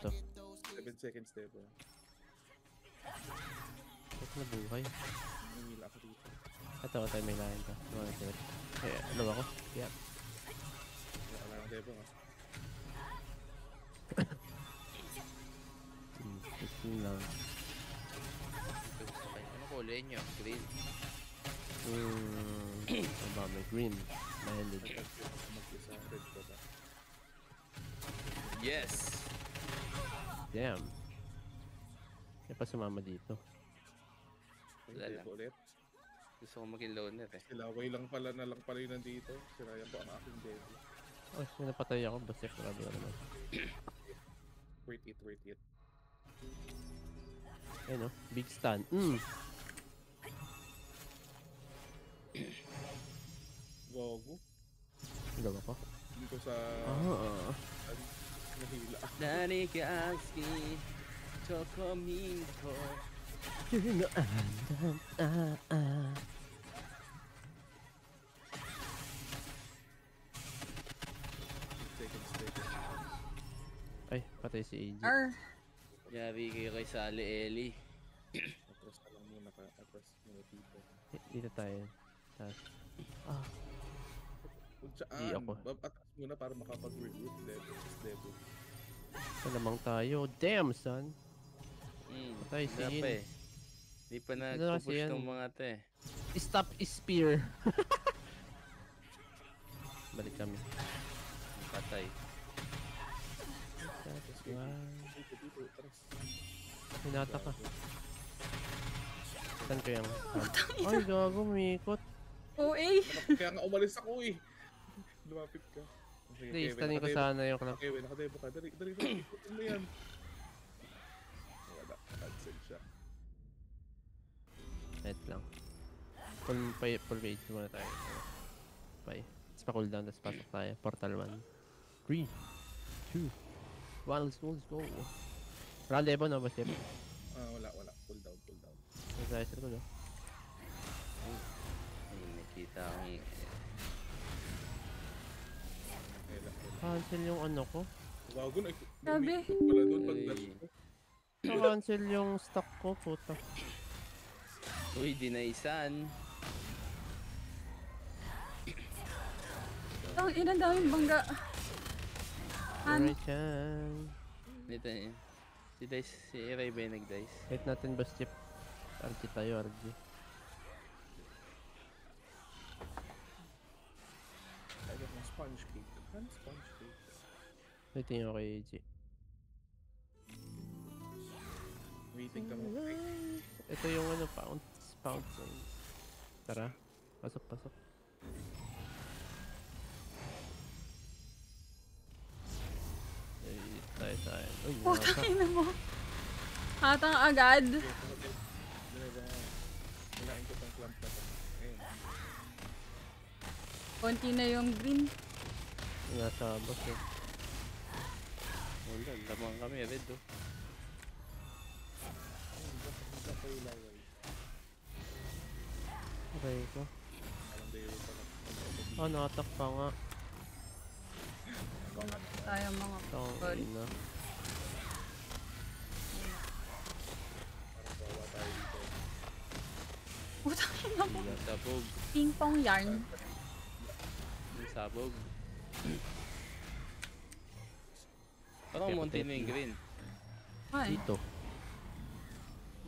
to. 7 seconds dito. Ba't na buhay? Nanginila ako dito. Ito, tayo may lahin to. Ano ako? Yeah. Wala lang debo nga. 15 lang. Ano kulay nyo? Green. Ano ba? May green. Mahilig. Mag-isa red ko ba? Yes! Damn. Kaya pa sumama dito. Wala lang. Ulit. Gusto ko maging loner eh. Silaway lang pala yung nandito. Sirayan ko ang aking debo. Oh, may napatay ako. Basta grabe ka naman. Wait it. Ayun o. Big stun. Gogo. Gawa ko. Dito sa... Nahila. Nanigaski. Chocomingo. Ay, patay si AJ. Yari kayo kay Sally Ellie. Atras na lang muna ka. Atras muna dito. Dito tayo. Di ako. Atras muna para makapag-recruit level. Ito namang tayo. Damn, son. Patay si Yin. Di pa nag-push tong mga te. Stop spear. Balik kami. Patay. Hinata ka. Saan ko yung... Ay, gago, umikot. OA. Kaya nga umalis ako eh. Lumapit ka. Hindi, stanin ko sana yung clock. Okay, nakadebo ka. Dali. Ikutin mo yan. Wala. Cancel siya. Net lang. Full page muna tayo. Bye. Let's pa-cooldown, tapos pasok tayo. Portal 1. 3, 2, 1, let's go. Round Evo, no ba, Chef? Wala. Pull down. Nag-riser ko, no? Ay, nakita akong... Cancel yung ano ko. Gago na. Sabi. Wala doon pag-dash ko. Cancel yung stock ko, puta. Uy, dinaisan. Ang inang daming bangga. Alright, yan. Dito yun. Si Ray ba yung nag-dice? Hit natin ba, Chef? RG tayo, RG. I got my sponge cake. Sponge cake. Waiting ako kay AJ. Waiting ka mo. Ito yung ano, pounds. Tara, pasok. Ay, tayo. Uy, Putang ina mo. Hatang agad. Hinain ko pang clamp na to. Ayun. Konti na yung green. nasa boss eh. Wala, lamang kami, red oh. Okay ko. Oh, nakatak pa nga. Tayo mga Tawang ina. Putang ina mo. Sabog. Ping pong yarn. Sabog. Parang munti na yung green. Ay. Dito.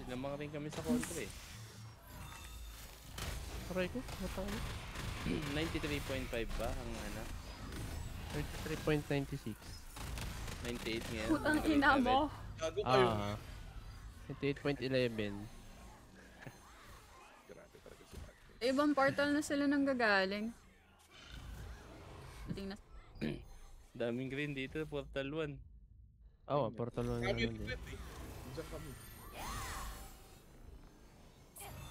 Lamang rin kami sa kontra eh. Aray ko, matang 93.5 ba ang ano? 33.96. 98 ngayon. Putang ina mo. Gago kayo. 28.11. Grabe talaga si Mark. Ibang portal na sila nang gagaling. Tingnan. Daming green dito, Portal 1. Oo, portal 1 Kami naman din. ulit eh. Diyan kami.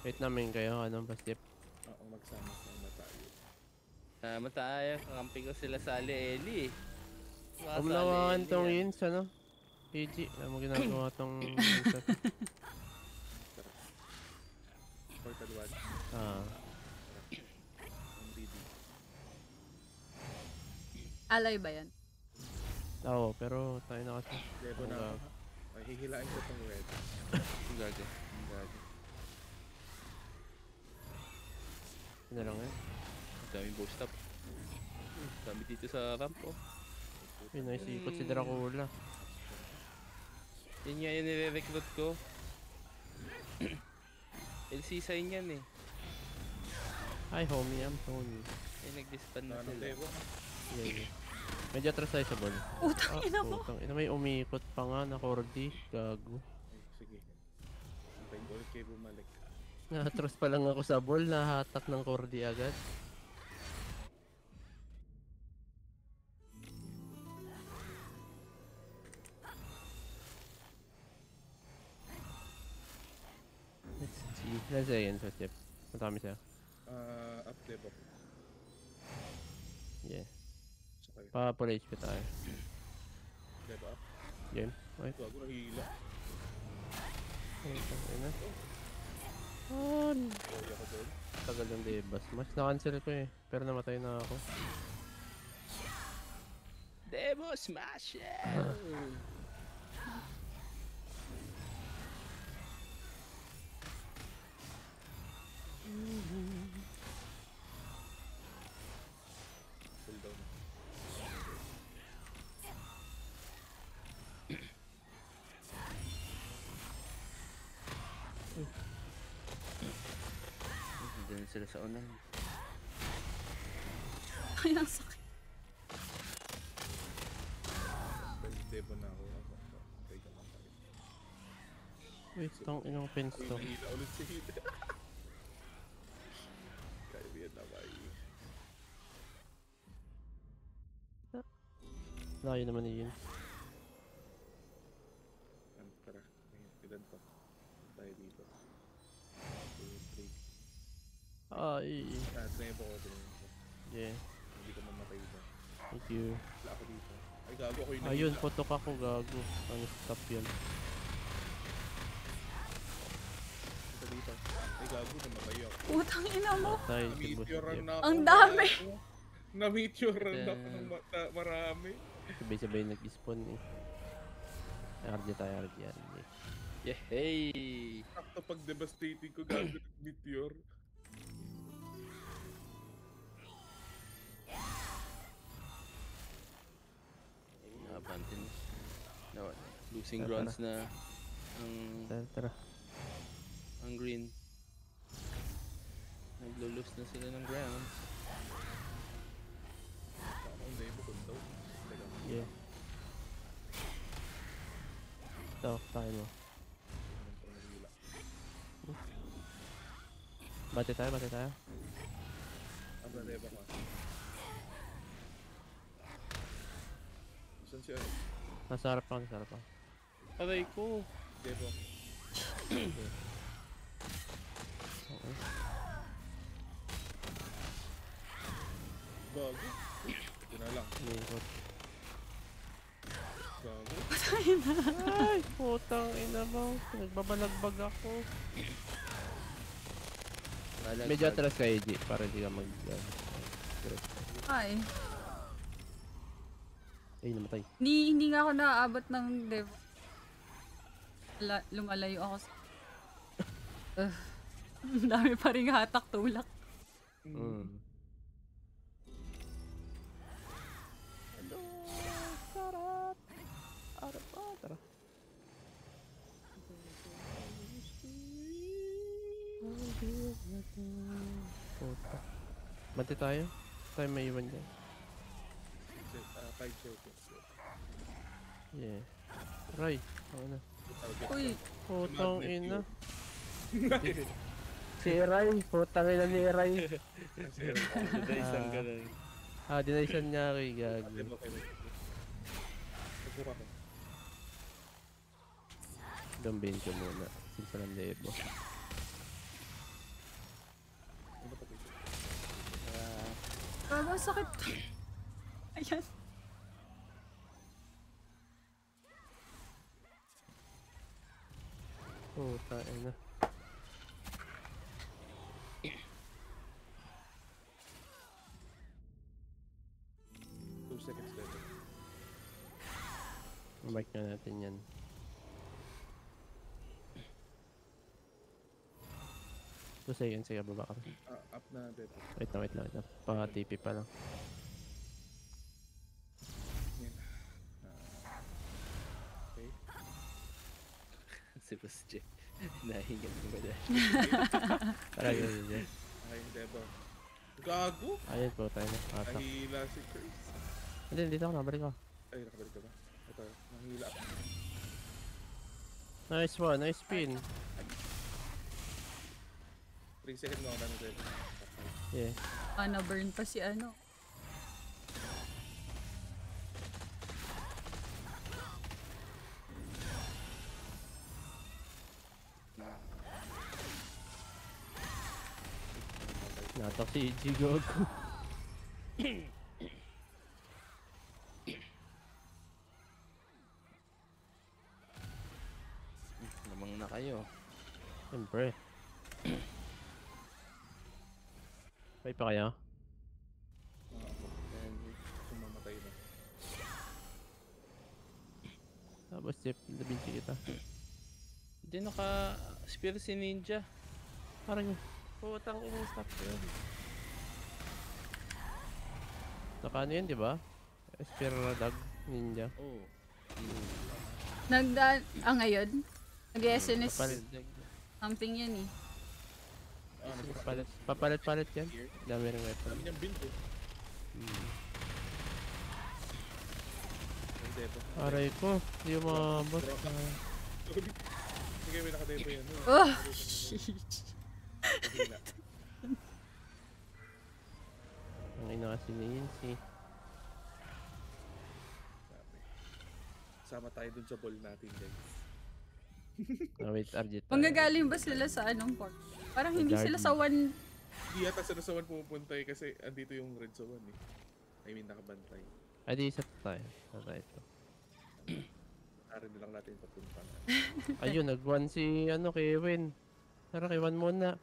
Wait namin kayo, anong pastip? Oo, magsama-sama tayo. Tama tayo, kakampi ko sila sa Ali-Eli. Umlawangan tong Yins, ano? PG, alam mo ginagawa tong Yins. Portal 1. Ah. Ang BD. Alay ba yan? Oo, pero tayo na kasi. Debo na Ang ako. Ha? Ay, hihilain ko itong red. Ang gago. Ang gago. Ano lang yan? Ang daming bow stop. Dami dito sa ramp oh. Uy, naisipot si Dracula. Yan nga yung nire-recruit ko. LC sign yan eh. Hi, homie. I'm Tony. Eh, nag-disband na Ano, sila. Debo? Yeah, yeah. Medyo atras tayo sa ball. Utang ina mo. Putang ina, may umiikot pa nga na Cordy. Gago. Ay, sige. Antayin ko ulit kayo bumalik. Natros pa lang ako sa ball, nahatak ng Cordy agad. Let's see. Let's say yun sa tip. Matami sa'yo. Up Debo. Yeah. Sakay. Pa full HP tayo. Debo up. Game. Okay. Gago, nahihila. Putang ina. Kaya ako doon. Tagal ng debas. Mas na-cancel ko eh. Pero namatay na ako. Demo smash it! Pull down. Diyan sila sa unan. Ay, ang sakit. Debo na ako. Okay ka lang tayo. Wait, tang inang pins Uy, to. nahila ulit si Hit. Kaya yan na ba Layo naman yun. Tara, ilan pa? Tayo dito. 2, 3. Ay. Debo ko din. Yeah. Hindi ka mamatay dito. Thank you. Wala ako dito. Ay, gago ako yung Ayun, nahila. putok ako gago. Ano stop yun? Ito dito. Ay, gago, namatay ako. Utang ina mo. Tayo si boss. Na-meteoran na ako. Ang dami. gago. Na-meteoran na ako ng marami. Sabay-sabay nag-spawn eh. RJ tayo, RJ. Yeah, hey! Sakto pag devastating ko gago ng meteor. Napantin. No, losing Tara, grounds na ang Tara. green. Naglo-lose na sila ng grounds. Ako ang demo ko daw. Teka. Yeah. Ito, tayo mo. Ang nahila. Bate tayo. Ang debo ko. Saan si ano? Nasa harap pa. Aray ko! Debo. Okay. Gago. Ito na lang. Umiikot. Gago. Ay, putang ina mo. Nagbabalagbag ako. Medyo atras ka, AJ, para hindi ka mag... Ay. Ay, namatay. Hindi nga ako naaabot ng dev. Lumalayo ako sa... Ang dami pa rin hatak tulak. Mm. Hello, sarap. Arap pa, tara. Puta. Bante tayo? Tayo may iwan dyan. 5 seconds. Yeah. Right. Ano na. Uy, Putang ina. Si Ray. Putang ina ni Ray. Isang ganun. Dinaysan niya kay Gagi. Debo kayo. Nagbuka ko. Dambayin ko muna. Sinsa ng lebo. Ano ba ito? gago, ang sakit. Ayan. Puta ina. Two seconds later. Mark na natin yan. Two seconds, sige, baba ka. Up na dead. Wait lang. Pa-TP pa lang. Yan. Okay. Si Boss J. Nahingan ko ba dahil? Tara, yun. Okay, Debo. Gago! Ayun po tayo na. Atak. Nahila si Chris. Hindi, dito ako, nabalik ako. Ay, nakabalik ka ba? Ito, nahila. Nice one, nice spin. 3 seconds mo ako na Debo. Yeah. Na-burn pa si ano. Natak si Jigoku. Namang na kayo. Siyempre. May pa kaya? Sumamatay na. Tapos Jeff, nabinsi kita. Hindi naka-spear si Ninja. Parang yun. Putang ina yung stop yun. Naka ano yun, di ba? Spiradag Ninja. Oh. Ngayon? Nag-SNS Papalit. something yan eh. Papalit yan. Dami rin weapon. Dami niyang build eh. Ay, Debo. Aray ko, hindi yung mabot. Sorry. Sige, may nakadebo yan. Oh! Nahila. Ang ina kasi ni Yancy. Sabi. Sama tayo dun sa ball natin, guys. Wait, Arjit. Manggagaling ba sila sa anong port? Parang hindi sila sa one... Hindi yata sa nasawan pumupunta eh, kasi andito yung red sa 1 eh. I mean, nakabantay. Ay, di isa tayo. Tara ito. Arin na lang natin papunta. Ayun, nag-1 si Kevin. Tara, kay 1 muna.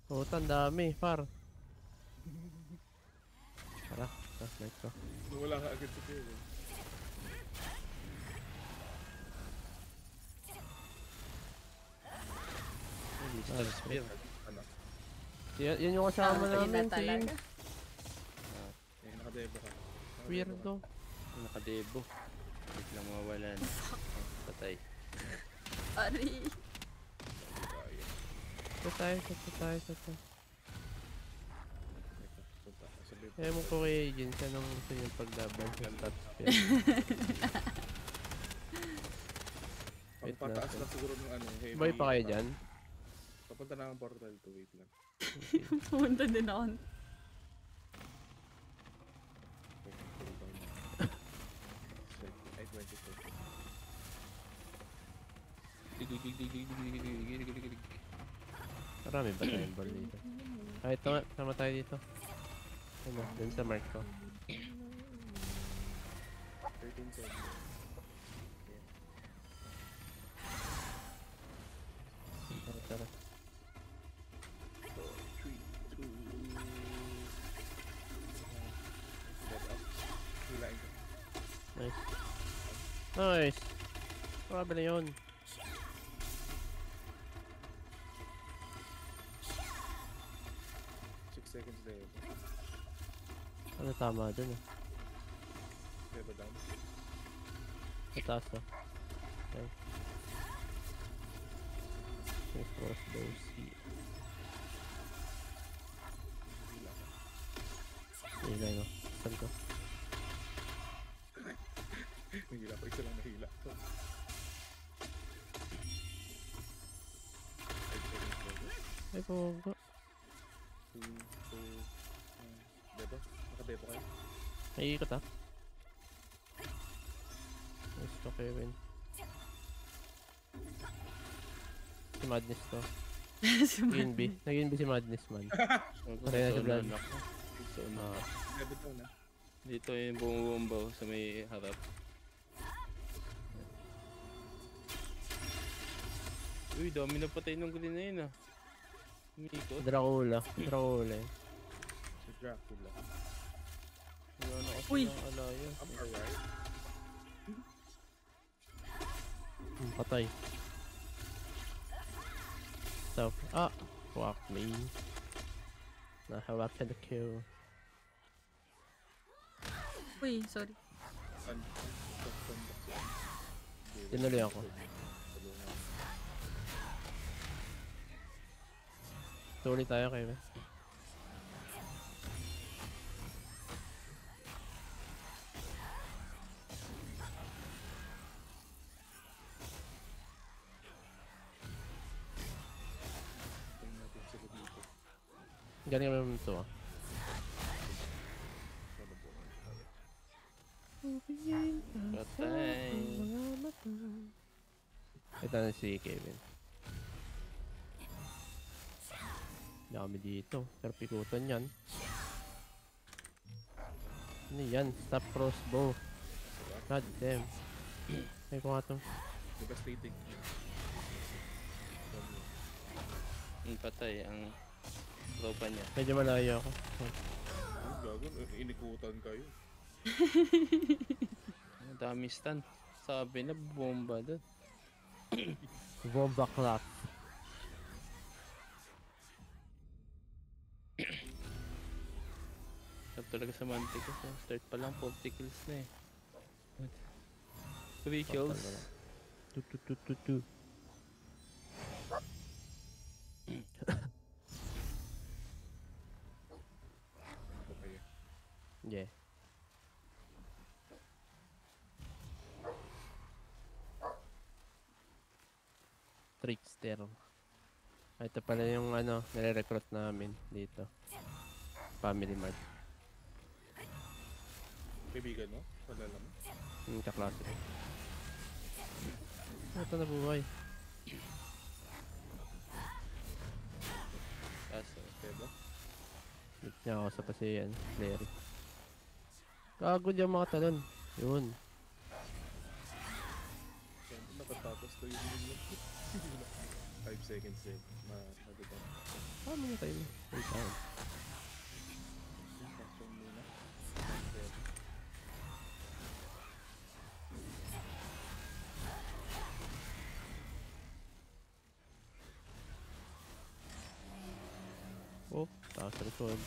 Putan, dami, par. Tara, let's go. Wala ka agad sa Kevin. Spear. Ano? Yan yung kasama namin, si Yin. Eh, nakadebo ka. Weirdo. Nakadebo. Biglang mawalan. Patay. Ari. Ito tayo. Ewan ko kay Jin, anong gusto niyong paglaban sa top spear. Wait lang. Pagpataas lang siguro ng ano. Heavy. Boy pa kayo dyan? Papunta na ang portal to, wait lang. Pumunta din ako. Ay, 20 Marami ba tayong ball dito? Ah, ito nga, sama tayo dito. Ano, dun sa mark ko. 13 seconds. Tara. 3, 2, get up. Hilain ko. Nice. Nice! Grabe na yun. Seconds there. Ano tama dun ah? Debo down. Mataas ah. Okay. Nice crossbow C. Hila ka. Hila no. Saan ko? Nahila ko, isa lang nahila. 5 seconds there. Ay po. 2, 2, Debo? Naka-debo kayo? Ay ikot ah. Nice to Kevin. Si Madness to. Nag-inb. Nag-inb si Madness man. Kaya sa vlog. So, Debo down na. dito yung bumubombaw sa may harap. Uy, dami na patay ng green na yun ah. Umikot. Dracula. Dracula eh. Si Dracula. Uy. Ang alliance. I'm alright. Patay. So, fuck me. Nahawak siya the kill. Uy, sorry. Tinuloy ako. Tuloy tayo kayo. Galing naman ito ah. Patay. Ito na si Kevin. Dami dito. Pero pikutan yan. Ano yan? Stop crossbow. God damn. Ay ko nga to. Devastating. Ang patay ang tropa niya. Medyo malayo ako. Ang gago, inikutan kayo. Ang dami stun. Sabi na bomba doon. Bomba clock. Sabi talaga sa Mantic. Start pa lang 40 kills na eh. 3 kills. Tu. Okay. Yeah. Trickster. Ito pala yung ano, nire-recruit namin dito. Family Mart. Kaibigan mo? Wala naman. Kaklase ko. Ito na buhay. Kaso, Diba? Hit niya ako sa pasiyan. Larry. Kagod yung mga talon. Yun. Yan, nakatapos na yung video. 5 seconds eh. Madito. Paano na tayo? Wait down. Action muna. Oh, taas sa likod.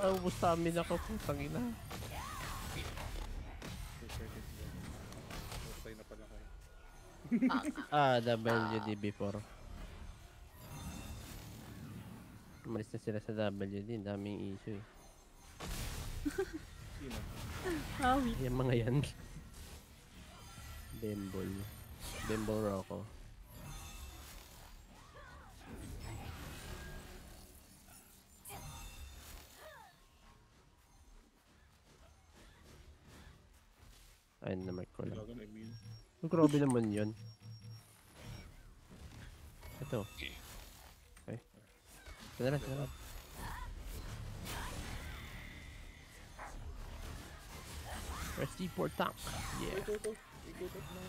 Ubus stamina ko. Putang ina. 2 seconds lang. Patay na pala kayo. WD before. Umalis na sila sa WD. Daming issue eh. Sino? Hawi. Yung mga yan. Bembol. Bembol Rocco. Ayun na mark ko lang. Gago na immune. Oh, grabe naman yun. Ito. Okay. Ito na lang, ito na lang. Press D4 tank. Yeah. Ito. Ikutot na.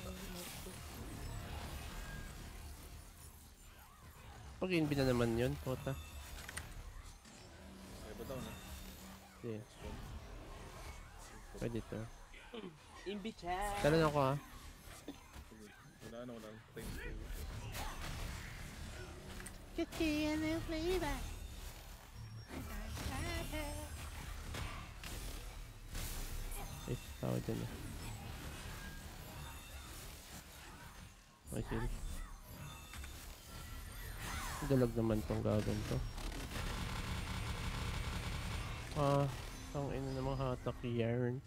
Pag-inbi na naman yun, puta. Ay, ba daw na? Yeah. Pwede to. Imbichan! Talon ako ha. Wala na. Thanks to you. Ay, tao dyan eh. Ay, sige. Dalag naman tong gagan to. Ang ina namang hatak yarn.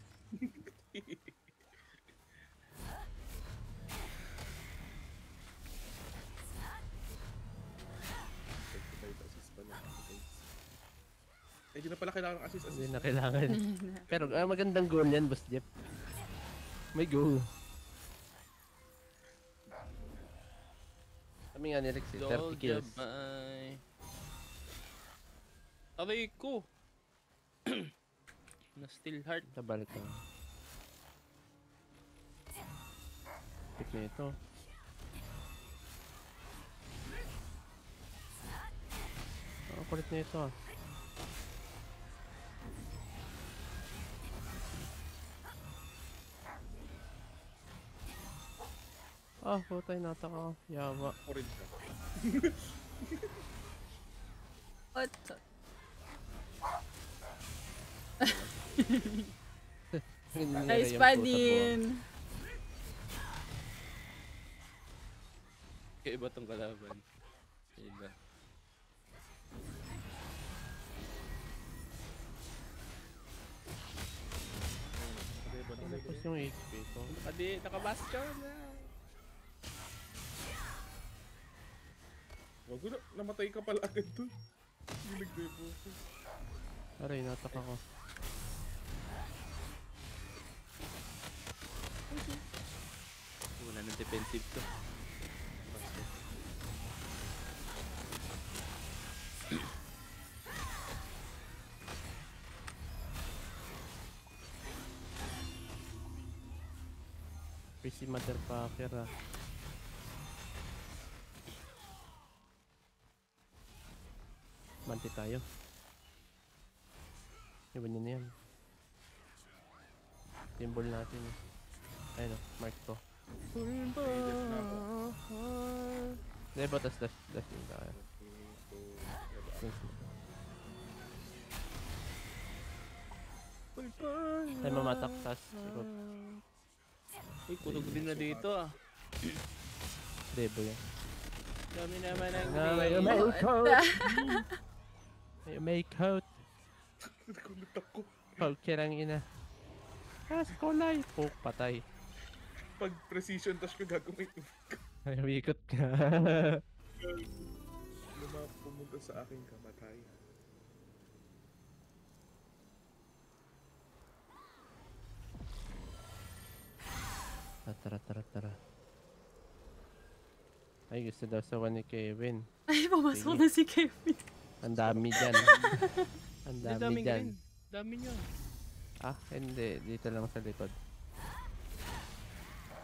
Assist pala. Eh, di na pala kailangan ng assist. Hindi na kailangan. Pero magandang goal yan, Boss Jeff. May goal. Kami nga ni Rex eh, 30 kills. Bye. Aray ko! Na still heart. Tabal ka. Pick na ito. Kulit na ito ah. Ah, putay nataka. Yawa. Ako rin siya. Otso. Nice pa din. Kaya iba tong kalaban. Ayun na. Tapos yung HP ko. Nakabastion na. Wag na, namatay ka pala agad dun. Hindi nag-devo ko. Aray, nataka ko. Wala nang defensive to. PC motherfucker ah. Manti tayo. Iwan nyo na yan. Symbol natin eh. Ayun o, mark ko. Hindi ba tas dash yun tayo. Ay mamatak tas. Uy, punog din na dito ah. Debo yan. Dami naman ang May coat! May coat! Nagulat ako. Poker ang ina. Kulay! Poke patay. Pag precision touch ko gagawin ito. Ay, umikot ka. Pumunta sa aking kamatay. Tara. Ay, gusto daw sa one ni Kevin. Ay, pumasok Sige. na si Kevin. Ang dami dyan. Ang dami daming dyan. green. Dami nyo. Ah, hindi. Dito lang sa likod.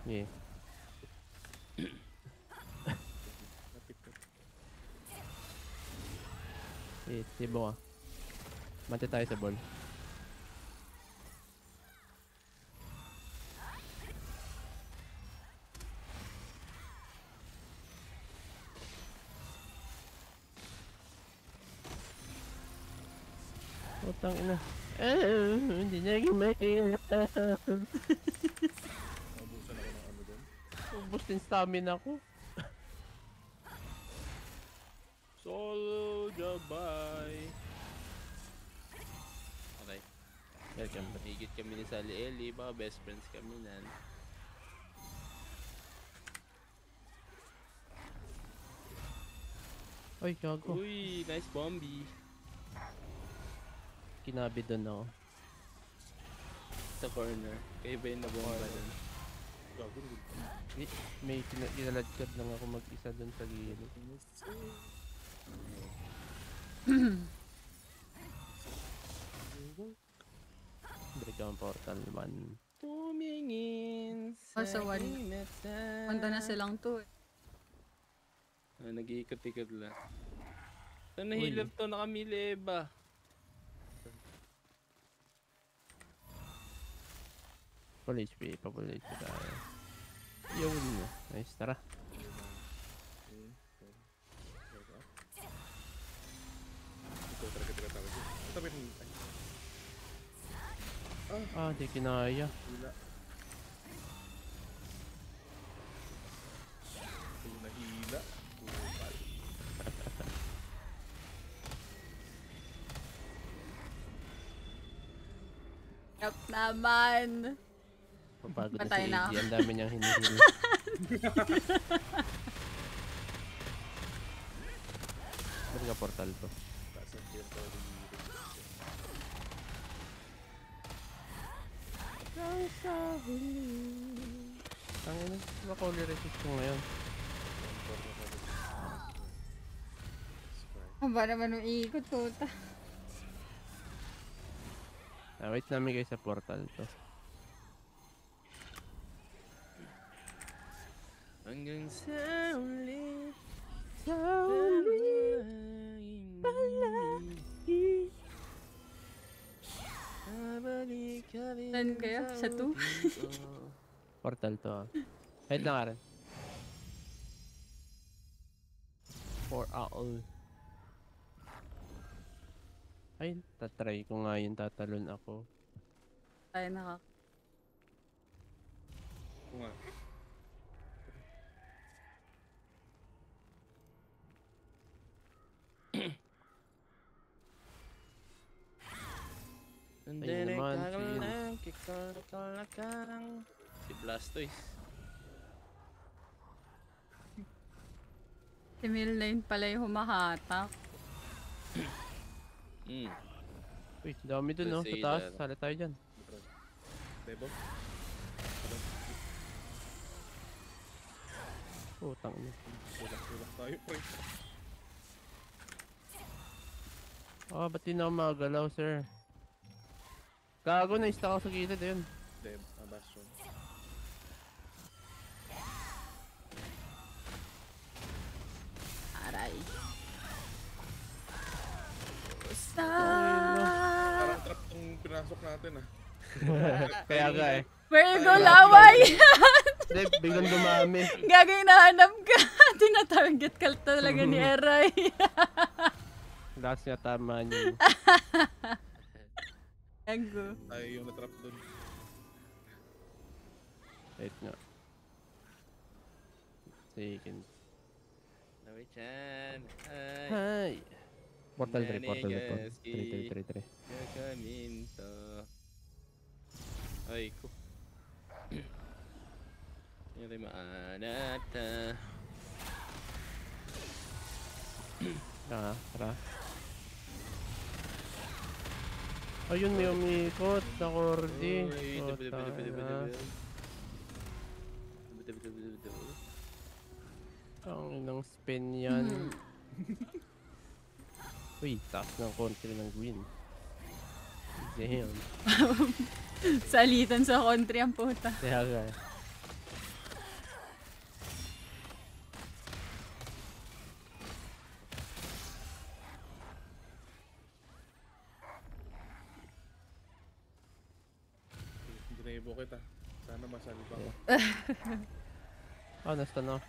Yeah. Napit ko. Eh, tibo ka. Mati tayo sa ball. Putang ina. Hindi na kumain. Naubusan ako ng ano doon. Ubus din stamina ko. Solo Jabay. Okay. Welcome back. Higit kami ni Sally Ellie. Baka best friends kami nan. Oy, gago. Uy, nice bombi. Kinabi doon ako. Sa corner. Kayo ba yung nabomba dun? Gago. May kinaladkad lang ako mag-isa doon sa gilid. Break ang portal man. Tumingin Oh, so one. mata. Punta na silang to eh. Nag-iikot-ikot lang. Saan nahilap to? Nakamili ba? Full HP, pa-full HP tayo. Yun. Nice, tara. Ito talaga tinatawag ko. Tabi rin. Ah, di kinaya. Hila. Ito nahila. Kupal. Yup naman. Papagod na si Patay na AG. ako. Ang dami niyang hinihil. Ba't ka portal to? Taas ang territory. Ang ina, diba Holy Resist ko ngayon? Ang ba naman nung iikot puta. Ah, wait namin guys sa portal to. Hanggang sa ulit. Saan kaya? Sa 2? Portal to ah. Wait lang Aaron. For all. Ay, tatry ko nga yun, tatalon ako. Tayo nakaka... Kung nga. Ayun naman, Si Blastoise. Si Milane pala yung humahatak. Uy, dami dun no, sa Crusader. taas, sali tayo dyan. Debo? Putang ina. Tulak tayo, pre. Oh, ba't di na ako magalaw, sir? Gago, na-stuck ako sa gilid, ayun. Deb, Bastion. Aray. Parang trap tong pinasok natin ah. Kaya nga eh. Virgo laway! Hindi, biglang dumami. Gagawin nahanap ka. Tinatarget ka talaga ni Eray. Lakas nga tama niyo. Gago. Tayo yung natrap dun. Wait nga. Second. Nawi-chan. Ay. Hi! Portal 3, portal 3, Nanigaski. 3. Gagaminto. Ay ko. Yari maanata. Tara. Ayun, may umikot sa Cordy. Ang inang spin yan. Uy, taas ng country ng green. Damn. Salitan sa country ang puta. Kaya nga. Dinebo kita. Sana masali pa ako. Oh, nasta na.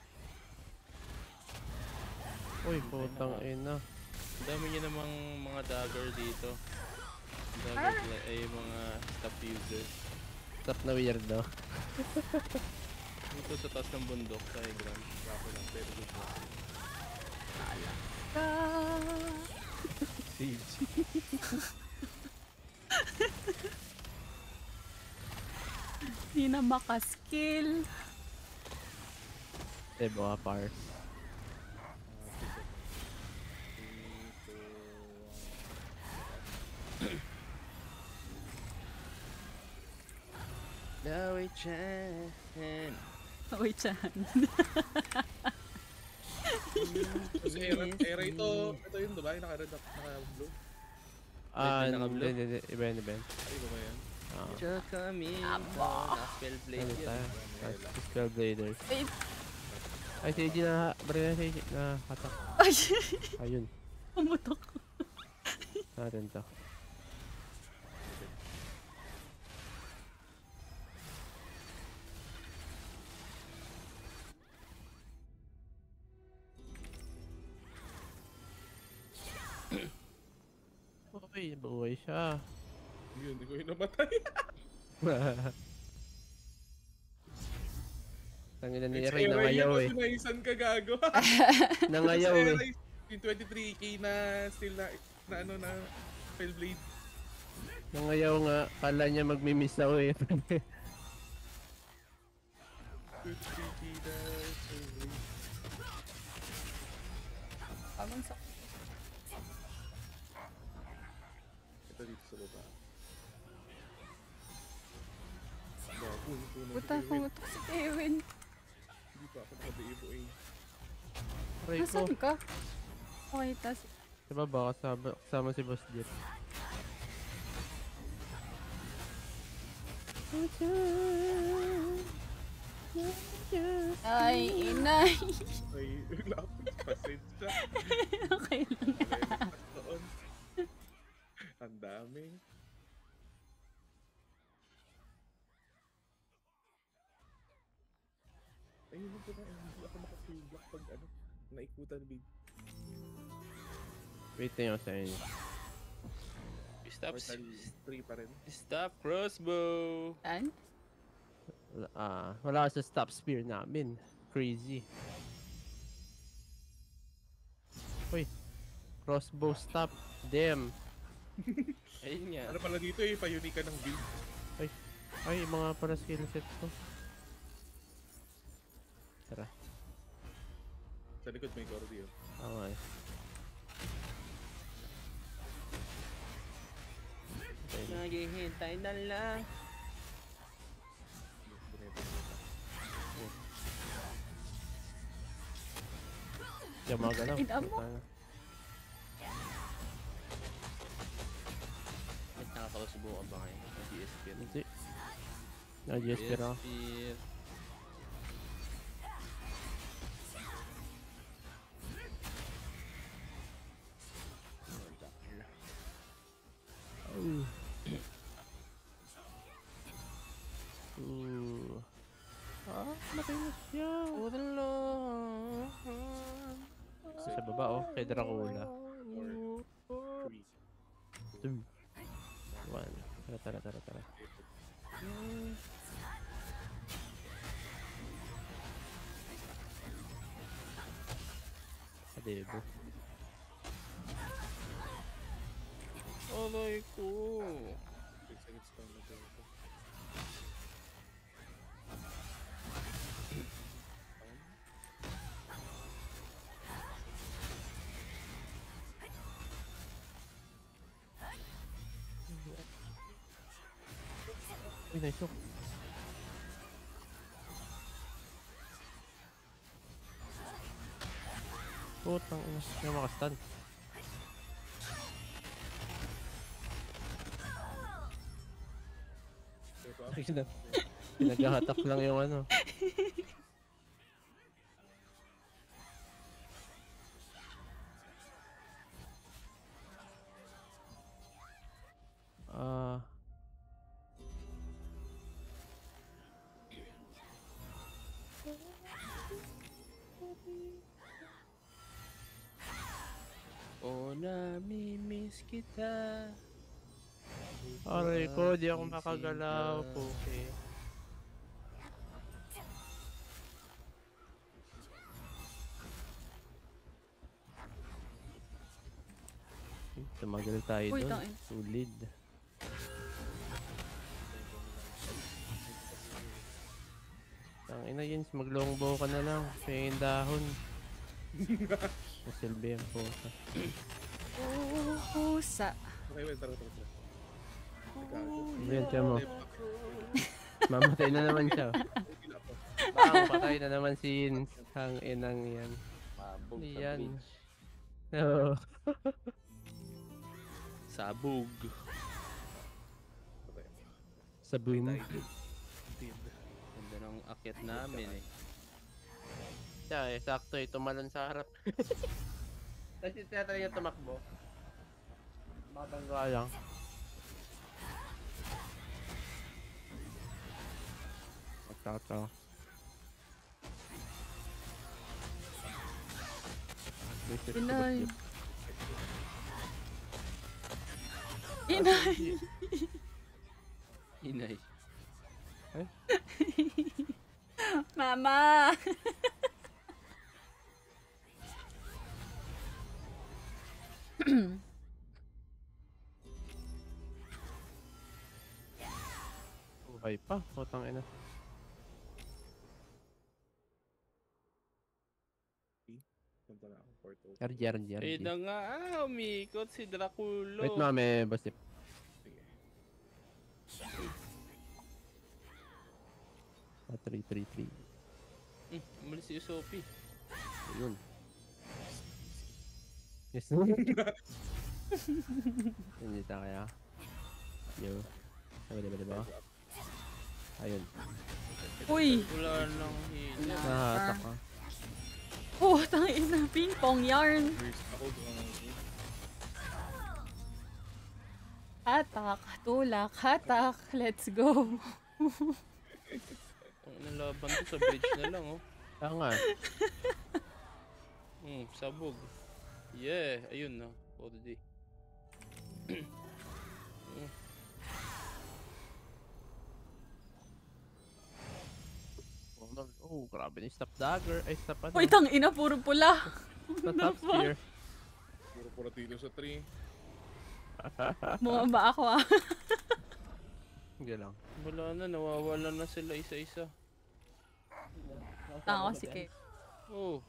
Uy, putang ina. Ang dami niya namang mga dagger dito. Dagger ay mga stop users. Stop na weirdo. Dito sa taas ng bundok sa Igram. Ako lang, pero good luck. Siege. Hindi na makaskill. Diba, pars. Nawi-chan. Wait, chan. Kasi era ito yun, diba? Yung naka-red, naka-blue. Ah, naka-blue? hindi. Iba yan. Ay, ba yan? Gagaminto. Spellblade Ano yun. tayo? Spellbladers. Wait. Ay, si AJ na, baril na si AJ na hatak. Ay, Ayun, pumutok. natin to. Uy, buhay siya. Yun, hindi ko yung namatay. Tangina ni Ray, nangayaw eh. Sinaisan ka, gago. Nangayaw eh. Yung 23k na still na ano na Spellblade. Nangayaw nga, kala niya magmi-miss ako eh. 23k na Spellblade. Abang sa... Ito dito sa baba. Bago, ito na Puta, pumutok si Kevin. Hindi pa ako nakadeibo eh. Ray ko. Nasaan ka? Okay, tas... Diba ba kasama si Boss Jeep? Ay, inay. Ay, lapit. Pasensya. Okay lang. Doon. Ang dami. Ayun na po na. Hindi ako maka-full block pag ano. Naikutan big. Wait na yun sa inyo. Stop. Portal 3 pa rin. Stop crossbow. Yan. Wala ka sa stop spear namin. Crazy. Uy. Crossbow stop. Damn. Ayun nga. Ano pala dito eh, pa-unique ng build. Ay, mga para skill sets ko. Tara. Sa likod may Corby oh. Okay. Naghihintay na lang. Yung mga galaw. Ina mo. May nakakasubukan ba kayo? Nag-ESP. Hindi. Nag-GSP ako. Matay na siya. Sa baba oh, kay Dracula. 2 1. Tara. Adebo. Alay ko. 6 seconds pa na ito. Uy, nice hook. Putang ina, hindi ako makastun. Pinaghahatak lang yung ano. Oh, nami-miss kita. Aray ko, di ako makagalaw po. Okay. Tumagal tayo Uy, doon. tangin. Solid. Tangina Jens, mag-longbow ka na lang. Pingin dahon. Masilbi ang pusa. Pusa. Okay, wait, tara. Yan, tiyan mo. Mamatay na naman siya. Bang, patay na naman si Jens. Ang inang yan. Sabog sa Yan. bridge. Oo. Sabog. Sa boom. Ganda ng akit namin eh. Siya eh, sakto eh, tumalon sa harap. Kasi tiyatry niya tumakbo. Matangga lang. Magtataw. Inay. Inay. Inay. Mama. Buhay pa, putang ina. Punta na ako, portal. RG. Eh na nga, umikot si Draculo. Wait na, may basip. Sige. 3. Umalis si Usopi. Ayun. Yes. Hindi ta kaya. Yo. Diba? Ayun. Uy. Wala nang hila. Nahatak ka. Oh, tangin na. Ping pong yarn. First ako, Hatak. Tulak. Hatak. Let's go. Ang nalaban ko sa bridge na lang oh. Kaya nga. Sabog. Yeah, ayun no. 4D. Oh, no. Oh, grabe ni stop dagger. Ay, stop ano. Uy, tang ina, puro pula. Sa top spear. Puro tilo sa 3. Bumaba ako ah. Sige lang. Wala na, nawawala na sila isa-isa. Tanga ko si Kay. Oh,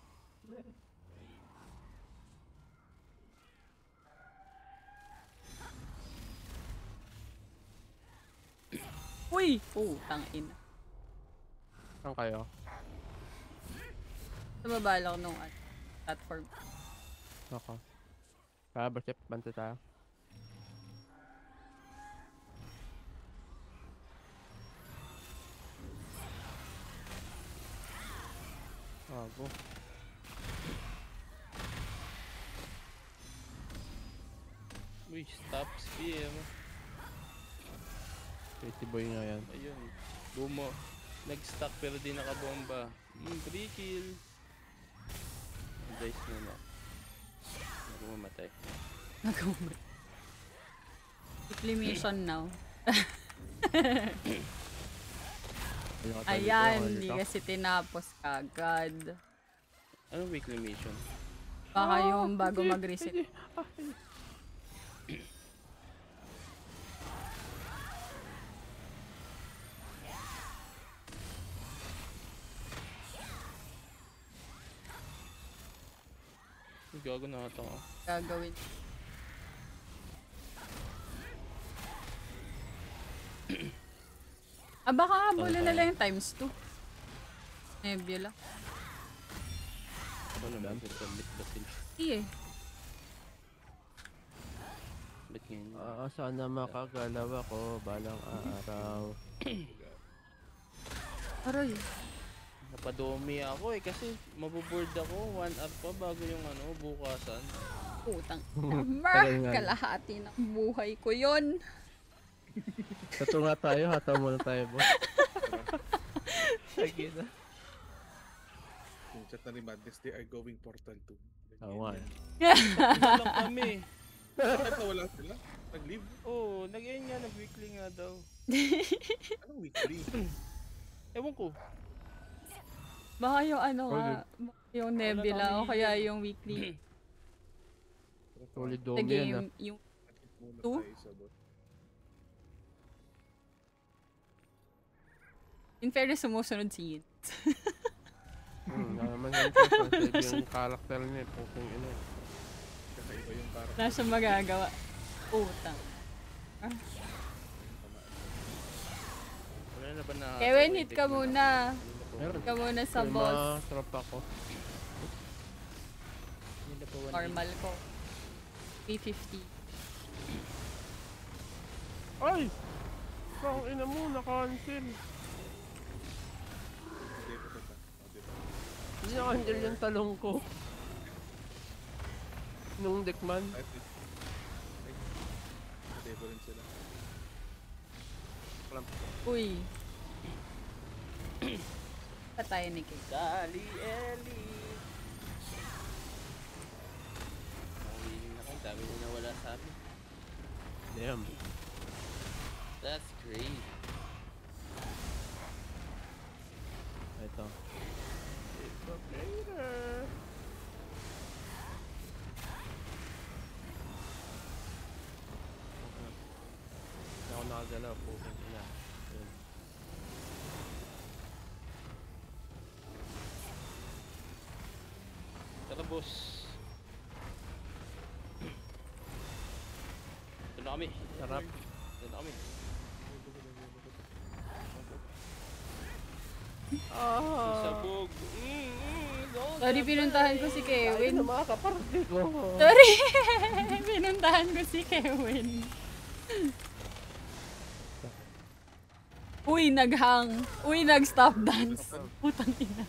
Uy! Oh, tang ina. Saan kayo? Sa baba lang nung platform. Ako. Kaya chip, bante tayo. Go. uy, stop spear. Crazy boy nga yan. Ayun. Bumo. Nag-stuck pero di nakabomba. 3 kill. Dice muna. Bago mamatay. Nagumay. Weekly mission now. Ayan, hindi kasi tinapos kagad. Anong weekly mission? Baka yung bago mag-reset. Gago na ito. Gagawin. Baka habulin na lang yung times 2. Nebula. Ano naman? Submit ba sila? Iya. Ba't ngayon? Sana makagalaw ako balang araw. Aray. Napadomi ako kasi maboboard ako 1 hour pa bago yung bukasan. Putang. Tagal nga. Kalahati ng buhay ko yon. Tato nga tayo, hataw muna tayo, boss. Sige na. Yung chat na ni Madness, they are going Portal 2. Oo nga. Isa lang kami. Bakit nawala sila? Nag-leave? Oo, nag-end nga, nag-weekly nga daw. Anong weekly? Ewan ko. Baka yung yung Nebula o kaya yung weekly. Solid The dome yan, game, yung Muna Two? tayo sa bot. in fairness sumusunod si Yin. naman yan siya. Yung karakter niya, puking ina. Kakaiba yung parang Wala siyang magagawa. Putang. Wala na ba na? Kevin, hit ka muna. Meron. Hit ka muna sa May boss. mga tropa ko. Hindi na pa Normal ko. 350. Ay! Pang ina mo, na-cancel. hindi ko ito. Diba? Hindi na-cancel yung talong ko. Nung Dekman. Ay, debo rin sila. Uy. Patay ni Kay. Dali, Ellie. Mawili na kayo. Dami na nawala sa amin. Damn. That's great. Ito. It's a traitor. Hindi ako nakagalaw, puking ina. Yun. Tara, boss. Ito na kami. Sarap. Ito na kami. Sabog. Sorry, pinuntahan ko si Ayun Kevin. ang mga kaparte ko. Sorry. Pinuntahan ko si Kevin. Uy, naghang. Uy, nag-stop dance. Putang ina.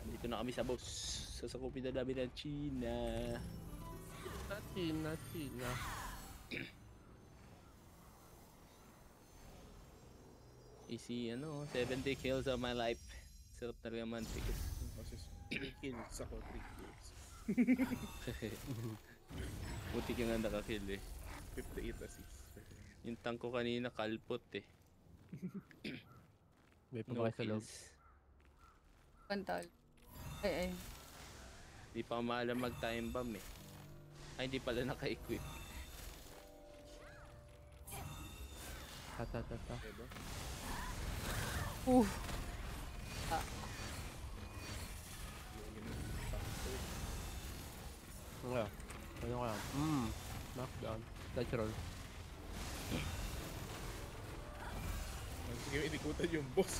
Dito na kami sa boss. Sasakupin na namin ng China. Easy, 70 kills of my life. Sarap talaga mantik. Kasi 3 kills ako, 3 kills. Buti ka nga nakakill eh. 58 assists. Yung tank ko kanina kalpot eh. May pa No ba kayo sa loob? kills. Pantal. Ay. Di pa ako maalam mag-time bomb eh. Ay, hindi pala naka-equip. Ta. Diba? Uh. Yung Ano kaya? Ano kaya? Knockdown. Natural. sige, inikutan yung boss.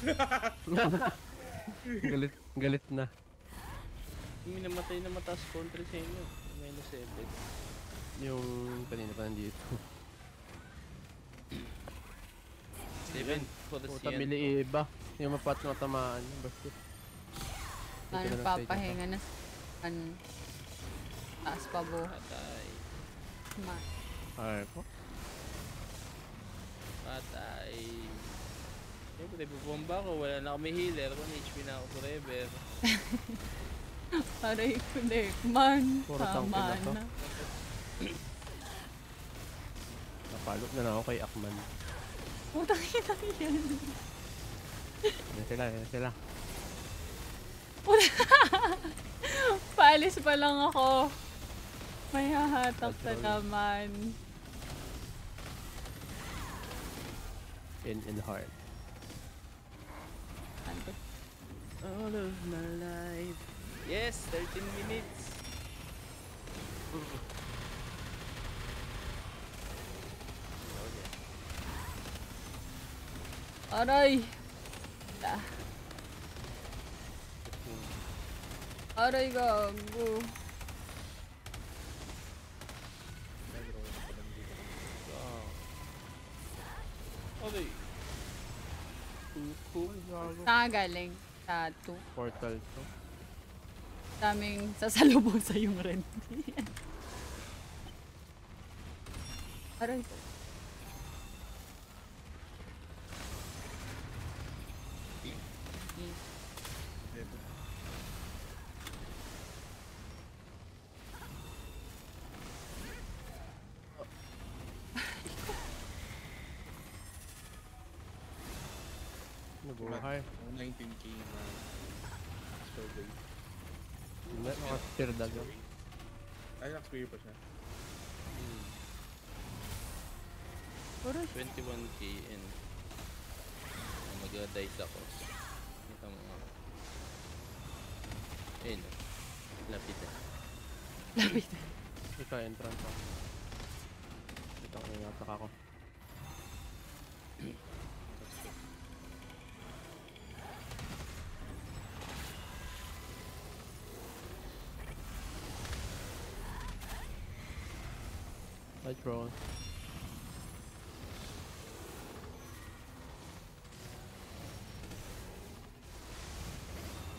Galit na. Yung namatay na mataas kontra sa inyo. Minus 7. Yung kanina pa nandito. 7 for the Puta, CN. mili iba. Yung mapat na tamaan. Basta. Ano papahinga na taas pa buhay. Patay. Ay po. Patay. Eh, pati bubomba ko. Wala na kami healer. 1 HP na ako forever. Aray ko, Dekman. Puro tangke Tama na to. na. Napalot na ako kay Akman. Putang ina yan. Yan sila. Paalis pa lang ako. May hahatak na Control. naman. In heart. Ano? All of my life. Yes, 13 minutes. Aray! Aray, gago. Okay. Nakagaling. Tattoo. Portal to. Daming sasalubong sa yung rent. Aray. Nabuhay. 19k na survey. Nakasir daga. Ay, nakaspear pa siya. Aray. 21k and mag-dice ako. Ito mo nga. Ayun o. Lapit na. Lapit. Ito, entrance ako. Ito ako natak ako. Light roll.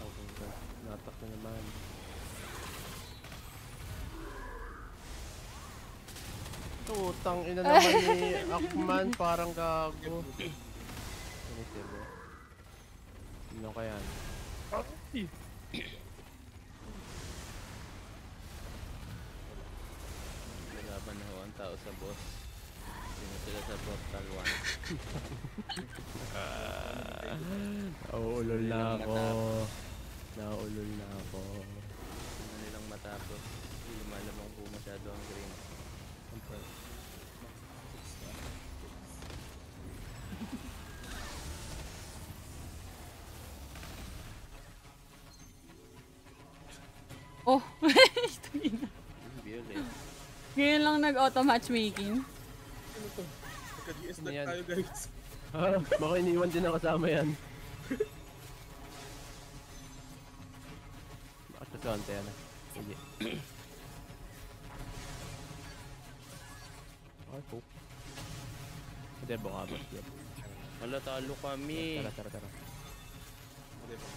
Okay, natak na naman. Tutang ina naman ni Akman, parang gago. Ano sila? Ano kaya? Nalaban na ho ang tao sa boss. Sino sila sa Portal 1. Nauulol na ako. Nauulol na ako. Sino nilang matapos. Hindi lumalamang po masyado ang green. Oh, ito yun. Violet. Ngayon lang nag-auto matchmaking. Ano to? Nagka-GS Ano na yan? tayo, guys. Baka iniwan din ako kasama yan. Bakit sa konti yan ah. Sige. Okay, po. Hindi, baka ba? Wala, talo kami. Tara. Ano ba?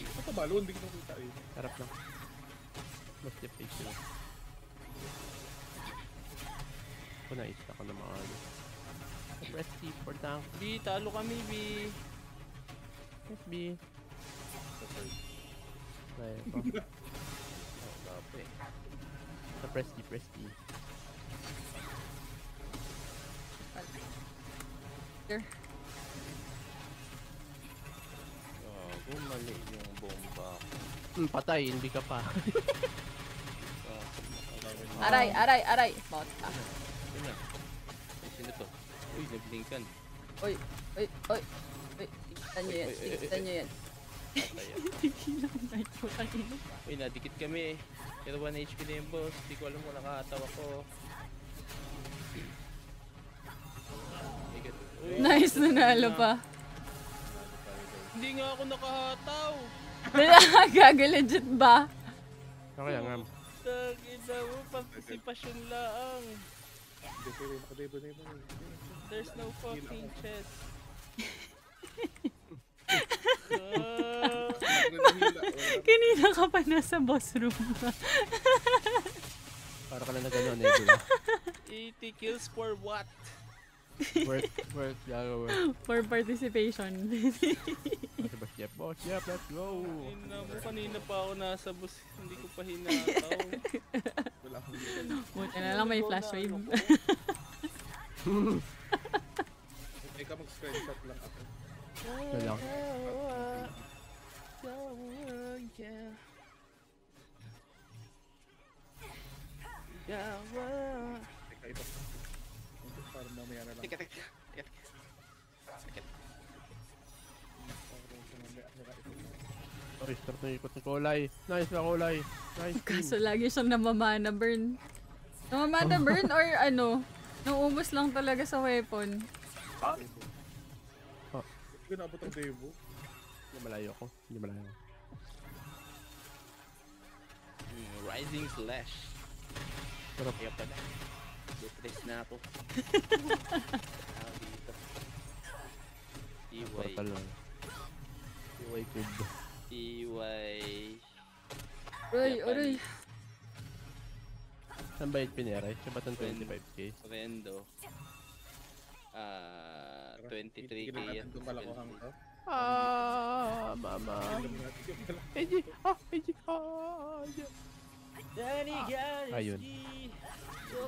Ito ba? Hindi ko nakita eh. Harap lang. Mas the page sila. Ako na-hit ako ng mga ano. Press C for tank. B, talo kami, B. Press B. Sa third. Ay, Oh, grabe. sa press D, press D. Here. Mali yung bomba. Patay, hindi ka pa. Aray, aray, aray. Bot ka. Yun na. Ay, sino to? Uy, nag-blinkan. Uy, uy, uy. Uy, tigilan nyo yan, tigilan nyo yan. Patay yan. Tigilan na ito, kanina. Uy, nadikit kami. Pero 1 HP na yung boss. Di ko alam kung nakahataw ako. Uy, Nice, nanalo pa. Hindi nga ako nakahataw. Gaga, legit ba? Okay nga. Tagina mo, participation lang. Hindi pwede, nakadebo na yun. There's no fucking chess. Kanina ka pa nasa boss room. Para ka lang na gano'n, Nebula. 80 kills for what? Work, gago work. For participation. Boss, Jeff, let's go! Ina mo, kanina pa ako nasa bus. Hindi ko pa hinataw. Wala akong Buti na lang may flash wave. Ikaw mag-screenshot lang ako. Ito lang. Teka, iba. Para mamaya na lang. Teka. Restart na ikot ni Kulay. Nice na Kulay. Nice Kaso team. lagi siyang namamana burn. Namamana burn or ano? Nauubos lang talaga sa weapon. Hindi naabot ang debo. Hindi malayo ako. Hindi malayo ako. Rising Slash. Sarap. Kaya pala. Depress na ako. Dito. EY. Portal lang. UY cube. EY. Uy, uy. Saan ba yung piniray? Siya ba itong 25k? Rendo. 23k yan. Ito malakuhang to. Mama. Alam natin yung malak- AJ! AJ! Ayun. 2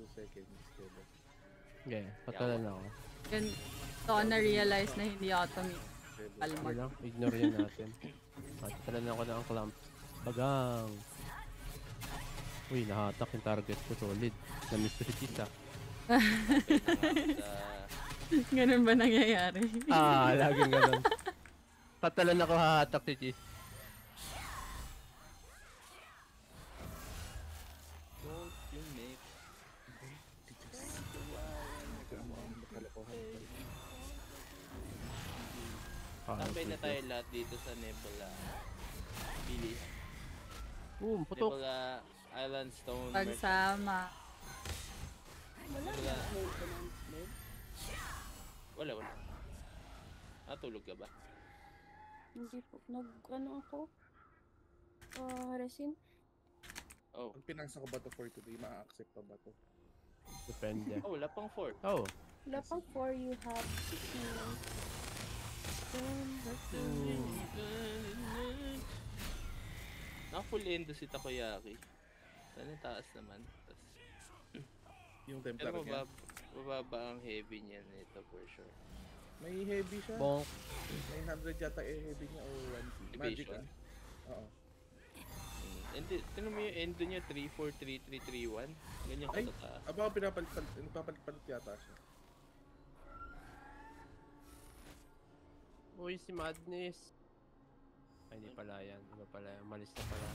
seconds. Diba? Okay, patalan ako. Yan, ito ko na-realize na hindi auto-me. Diba? Ano Palmar. lang, ignore yan natin. Patalan ako ng clamp. Bagang! Uy, nahatak yung target ko solid. Na-miss ko si Tita. Ganun ba nangyayari? Laging ganun. Patalan ako hahatak si Cheese. Tambay na tayo lahat dito sa Nebula. Bilis. Putok! Nebula Island Stone. Pagsama. Nebula. Wala. Natulog ka ba? Hindi po. Ano ako? Resin? Oh. Ang pinansa ko ba to for today? Ma-accept pa ba to? Depende. Oh, wala pang 4. Oh! Wala pang 4 you have 16. Naka-full endo si Takoyaki. Sana taas naman. Yung Pero Templar niya. mababa ang heavy niya nito for sure. May heavy siya. Bonk! 900 yata heavy niya o 1P. Magic Evasion. Oo. And tinan mo yung endo niya 343331. Ganyan Ay! katataas. Aba, nagpapalit yata siya. Uy, si Madness! Ay, hindi pala yan. Iba pala yan. Malis na pala.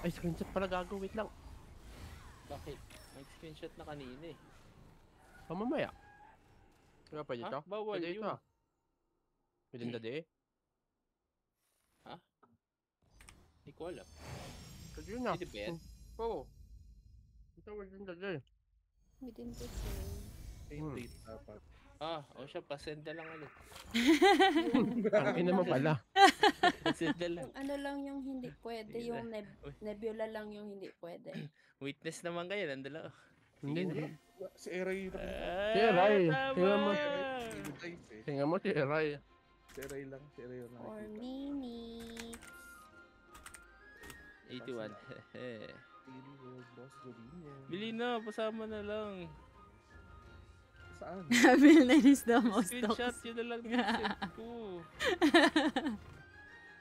Ay, screenshot pala gago. Wait lang. Bakit? May screenshot na kanina eh. Mamamaya. Kaya pwede ito? Bawal Pwede yun. ito. Within the day? Hindi ko alam. Pwede yun na. Pwede ba yan? Oo. Ito within the day. Within the day. Same Hmm. date dapat. Siya, pasend na lang ulit. Ang ina mo pala. Pasend na lang. Yung ano lang yung hindi pwede, Sige yung na. Uy. nebula lang yung hindi pwede. Witness naman kayo, nandala. Hindi, hindi. Si Eray na Si Eray, Tama! tingnan mo. dive eh. Tingnan mo si Eray. Si Eray lang. Si Eray yung Or nakikita. minutes. 81. Really world boss Jovino. Bili na, pasama na lang. Saan? Villan is the most Screenshot, toxic. yun na lang send ko.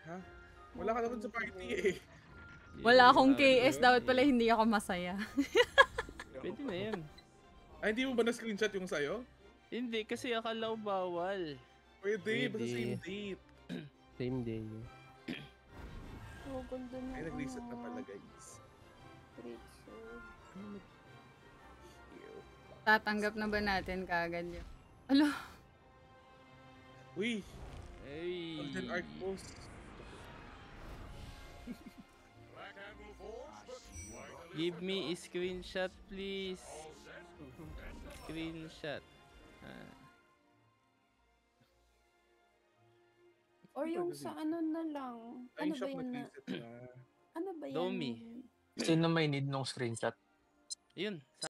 Ha? Wala ka naman sa party eh. Wala akong KS, dapat pala hindi ako masaya. Pwede na yan. Ay, hindi mo ba na-screenshot yung sa'yo? Hindi, kasi akala ko bawal. Pwede, basta Pwede. same date. Same day. Oh, ganda na. Ay, nag-reset na pala guys. Richard. Ew. Tatanggap na ba natin kaagad yun? Alo, Uy! Ay. Golden Arc Post. Give me a screenshot, please. Screenshot. Or yung sa ano na lang. Ay, Ano ba shop yun na? nag-reset na. Ano ba yan? Domi. Sino may need nung screenshot? Yun.